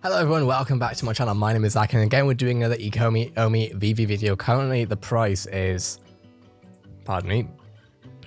Hello everyone, welcome back to my channel. My name is Zach, and again we're doing another ECOMI OMI VeVe video. Currently the price is, pardon me,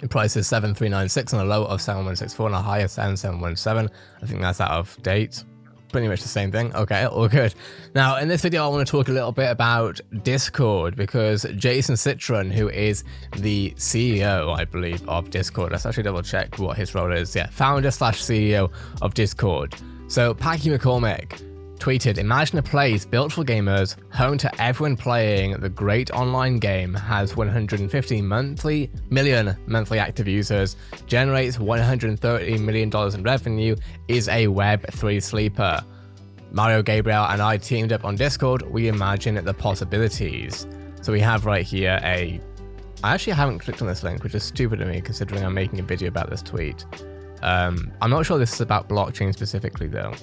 the price is 7396 on a low of 7164 and a high of 7717. I think that's out of date. Pretty much the same thing. Okay, all good. Now in this video I want to talk a little bit about Discord, because Jason Citron, who is the CEO, I believe, of Discord, let's actually double check what his role is. Yeah, founder / CEO of Discord. So Packy McCormick tweeted, "Imagine a place built for gamers, home to everyone playing the great online game, has 150 million monthly active users, generates $130 million in revenue, is a Web3 sleeper. Mario Gabriel and I teamed up on Discord. We imagine the possibilities." So we have right here I actually haven't clicked on this link, which is stupid of me considering I'm making a video about this tweet. I'm not sure this is about blockchain specifically though.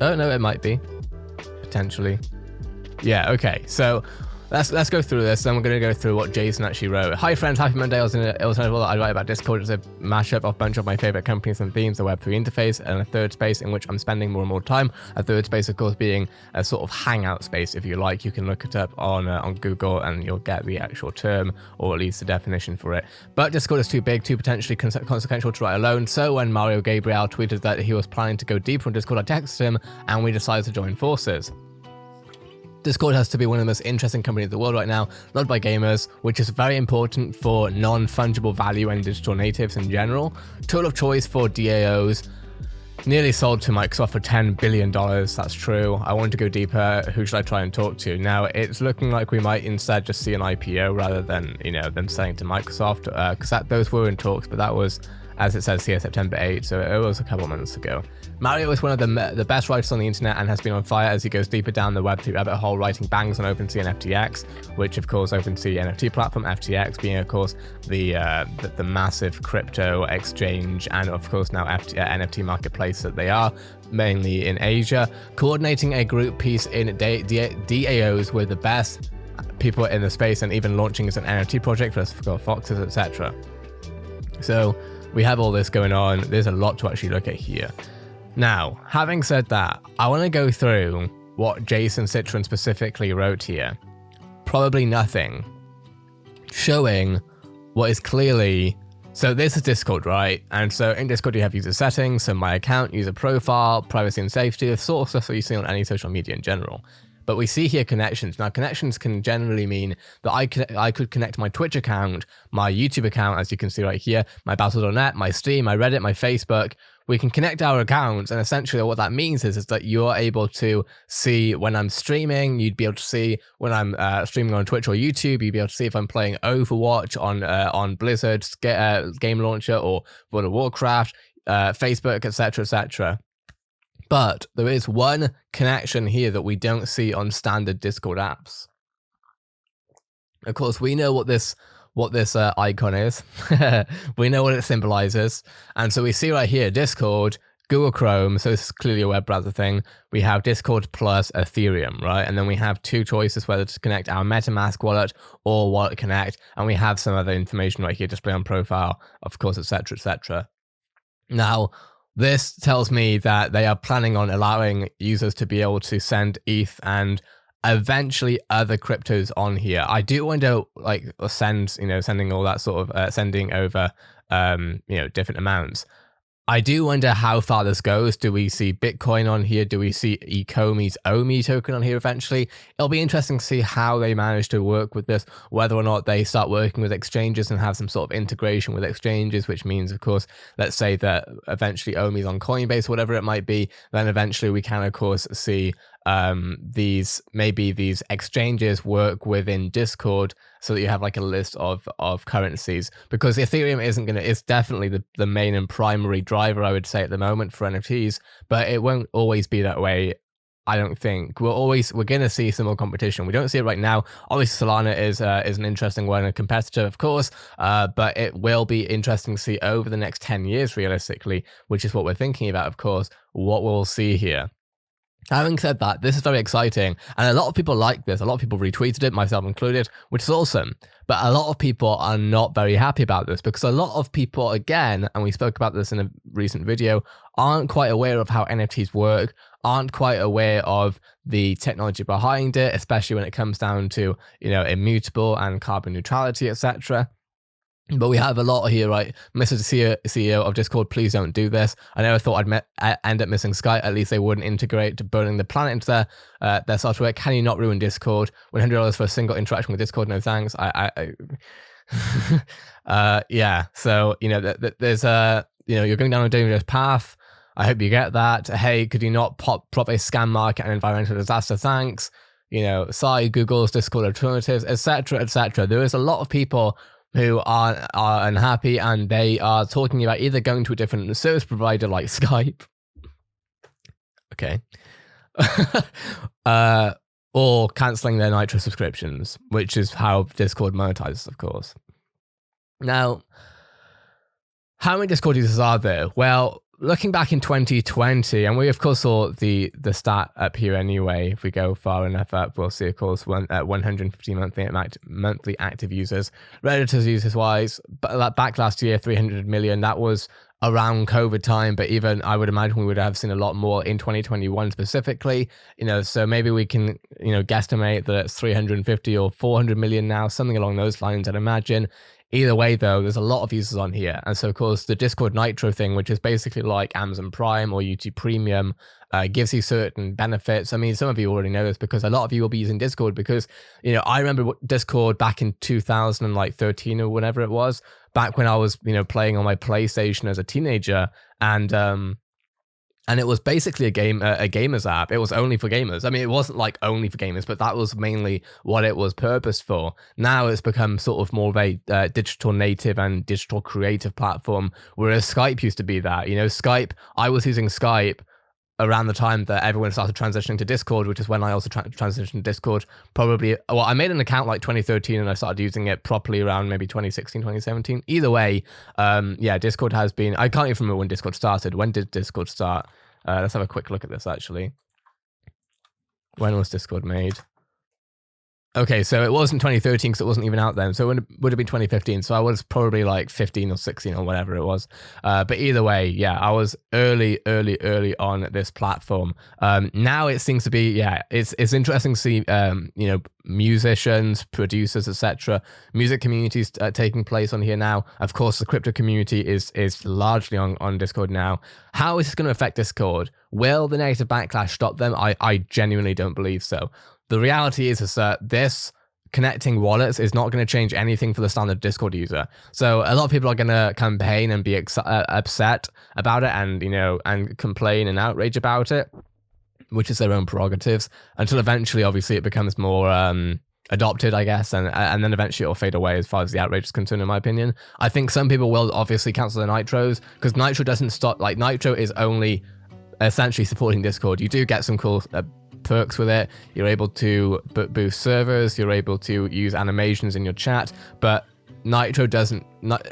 Oh no, it might be, potentially. Yeah, okay, so let's go through this. Then we're going to go through what Jason actually wrote. "Hi friends, happy Monday. I was in an article that I write about Discord. It's a mashup of a bunch of my favorite companies and themes, the Web3 interface, and a third space in which I'm spending more and more time. A third space, of course, being a sort of hangout space, if you like. You can look it up on Google and you'll get the actual term, or at least the definition for it. But Discord is too big, too potentially consequential to write alone. So when Mario Gabriel tweeted that he was planning to go deeper on Discord, I texted him and we decided to join forces. Discord has to be one of the most interesting companies in the world right now, loved by gamers, which is very important for non-fungible value and digital natives in general. Tool of choice for DAOs, nearly sold to Microsoft for $10 billion, that's true. I want to go deeper, who should I try and talk to? Now, it's looking like we might instead just see an IPO rather than, them selling to Microsoft, because those were in talks, but that was, as it says here, September 8th, so it was a couple months ago. Mario is one of the best writers on the internet and has been on fire as he goes deeper down the Web3 rabbit hole, writing bangs on OpenSea and FTX, which of course OpenSea NFT platform, FTX being of course the massive crypto exchange and of course now NFT marketplace that they are, mainly in Asia, coordinating a group piece in DAOs with the best people in the space and even launching as an NFT project for Foxes, etc. So we have all this going on. There's a lot to actually look at here. Now, having said that, I want to go through what Jason Citron specifically wrote here. Probably nothing. Showing what is clearly... So this is Discord, right? And so in Discord you have user settings, so my account, user profile, privacy and safety, the sort of stuff that you see on any social media in general. But we see here connections. Now, connections can generally mean that I could connect my Twitch account, my YouTube account, as you can see right here, my Battle.net, my Steam, my Reddit, my Facebook. We can connect our accounts, and essentially what that means is that you're able to see when I'm streaming. You'd be able to see when I'm streaming on Twitch or YouTube. You'd be able to see if I'm playing Overwatch on Blizzard's game launcher or World of Warcraft, Facebook, etc., etc. But there is one connection here that we don't see on standard Discord apps. Of course, we know what this icon is. We know what it symbolizes. And so we see right here, Discord, Google Chrome. So this is clearly a web browser thing. We have Discord plus Ethereum, right? And then we have two choices, whether to connect our MetaMask wallet or Wallet Connect. And we have some other information right here, display on profile, of course, etc., etc. Now, this tells me that they are planning on allowing users to be able to send ETH and eventually other cryptos on here. I do wonder, like, sending all that sort of sending over, different amounts. I do wonder how far this goes. Do we see Bitcoin on here? Do we see ECOMI's OMI token on here eventually? It'll be interesting to see how they manage to work with this, whether or not they start working with exchanges and have some sort of integration with exchanges, which means, of course, let's say that eventually OMI's on Coinbase, whatever it might be, then eventually we can, of course, see these exchanges work within Discord so that you have like a list of currencies, because Ethereum is definitely the main and primary driver, I would say, at the moment for NFTs, but it won't always be that way. I don't think we're going to see some more competition. We don't see it right now. Obviously Solana is an interesting one, a competitor, of course, but it will be interesting to see over the next 10 years realistically, which is what we're thinking about, of course, what we'll see here. Having said that, this is very exciting, and a lot of people like this. A lot of people retweeted it, myself included, which is awesome. But a lot of people are not very happy about this because a lot of people, again, and we spoke about this in a recent video, aren't quite aware of how NFTs work, aren't quite aware of the technology behind it, especially when it comes down to, immutable and carbon neutrality, etc. But we have a lot here, right? Mr. CEO of Discord, please don't do this. I never thought I'd end up missing Sky. At least they wouldn't integrate burning the planet into their software. Can you not ruin Discord? $100 for a single interaction with Discord? No thanks. Yeah. So, there's you're going down a dangerous path. I hope you get that. Hey, could you not prop a scam market and environmental disaster? Thanks. Google's Discord alternatives, etc., etc. There is a lot of people who are unhappy, and they are talking about either going to a different service provider like Skype, okay, or cancelling their Nitro subscriptions, which is how Discord monetizes, of course. Now, how many Discord users are there? Well, looking back in 2020, and we of course saw the stat up here anyway. If we go far enough up, we'll see, of course, 150 monthly active users. Redditors users wise, but back last year, 300 million. That was around COVID time, but even I would imagine we would have seen a lot more in 2021 specifically. So maybe we can guesstimate that it's 350 or 400 million now, something along those lines, I'd imagine. Either way, though, there's a lot of users on here. And so, of course, the Discord Nitro thing, which is basically like Amazon Prime or YouTube Premium, gives you certain benefits. I mean, some of you already know this because a lot of you will be using Discord because, I remember Discord back in 2013 or whatever it was, back when I was, playing on my PlayStation as a teenager. And it was basically a gamers app. It was only for gamers. I mean, it wasn't like only for gamers, but that was mainly what it was purposed for. Now it's become sort of more of a digital native and digital creative platform, whereas Skype used to be that. Skype, I was using Skype around the time that everyone started transitioning to Discord, which is when I also transitioned to Discord. I made an account like 2013 and I started using it properly around maybe 2016, 2017. Either way, Discord has been, I can't even remember when Discord started. When did Discord start? Let's have a quick look at this, actually. When was Discord made? Okay, so it wasn't 2013 because it wasn't even out then. So it would have been 2015. So I was probably like 15 or 16 or whatever it was. But either way, yeah, I was early on this platform. Now it seems to be, it's interesting to see, musicians, producers, etc. Music communities taking place on here now. Of course, the crypto community is largely on Discord now. How is this going to affect Discord? Will the negative backlash stop them? I genuinely don't believe so. The reality is that this connecting wallets is not going to change anything for the standard Discord user. So a lot of people are going to campaign and be upset about it and complain and outrage about it, which is their own prerogatives, until eventually, obviously, it becomes more adopted, I guess, and then eventually it'll fade away as far as the outrage is concerned, in my opinion. I think some people will obviously cancel the Nitros, because Nitro doesn't stop, like Nitro is only essentially supporting Discord. You do get some cool perks with it. You're able to boost servers, you're able to use animations in your chat, but Nitro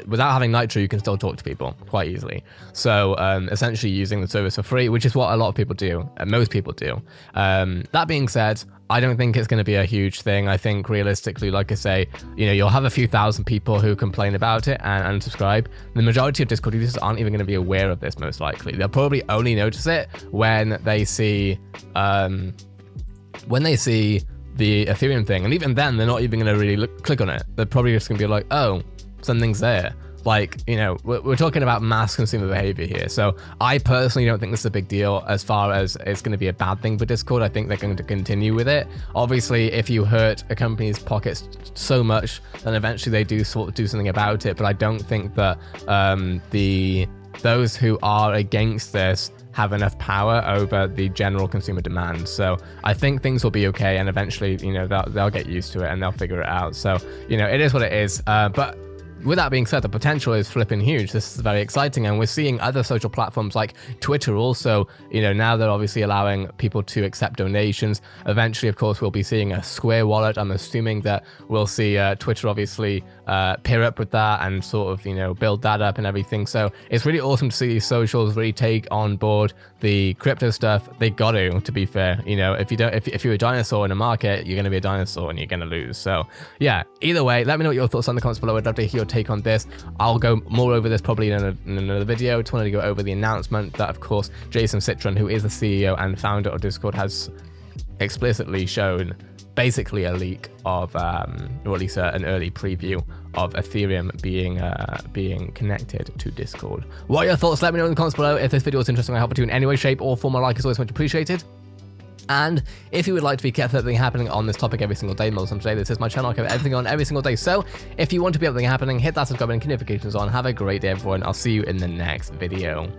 without having Nitro, you can still talk to people quite easily. So essentially using the service for free, which is what a lot of people do, and most people do. That being said, I don't think it's going to be a huge thing. I think realistically, like I say, you'll have a few thousand people who complain about it and unsubscribe. The majority of Discord users aren't even going to be aware of this, most likely. They'll probably only notice it when they see the Ethereum thing, and even then they're not even going to really click on it. They're probably just going to be like, oh, something's there. Like, we're talking about mass consumer behavior here. So I personally don't think this is a big deal as far as it's going to be a bad thing for Discord. I think they're going to continue with it. Obviously, if you hurt a company's pockets so much, then eventually they do sort of do something about it. But I don't think that those who are against this have enough power over the general consumer demand. So I think things will be okay, and eventually, they'll get used to it and they'll figure it out. So, it is what it is. But with that being said, the potential is flipping huge. This is very exciting, and we're seeing other social platforms like Twitter also, now they're obviously allowing people to accept donations. Eventually, of course, we'll be seeing a Square wallet. I'm assuming that we'll see Twitter obviously pair up with that and sort of, you know, build that up and everything. So it's really awesome to see these socials really take on board the crypto stuff. They got to be fair. You know, if you're a dinosaur in a market, you're going to be a dinosaur and you're going to lose. So yeah, either way, let me know what your thoughts are in the comments below. I'd love to hear your take on this. I'll go more over this probably in another video. Just wanted to go over the announcement that, of course, Jason Citron, who is the CEO and founder of Discord, has explicitly shown basically a leak of, or at least an early preview of Ethereum being connected to Discord. What are your thoughts? Let me know in the comments below. If this video was interesting, I help you in any way, shape, or form, a like is always much appreciated. And if you would like to be kept something happening on this topic every single day, most of today, this is my channel. I cover everything on every single day. So if you want to be everything happening, hit that subscribe and notifications on. Have a great day, everyone. I'll see you in the next video.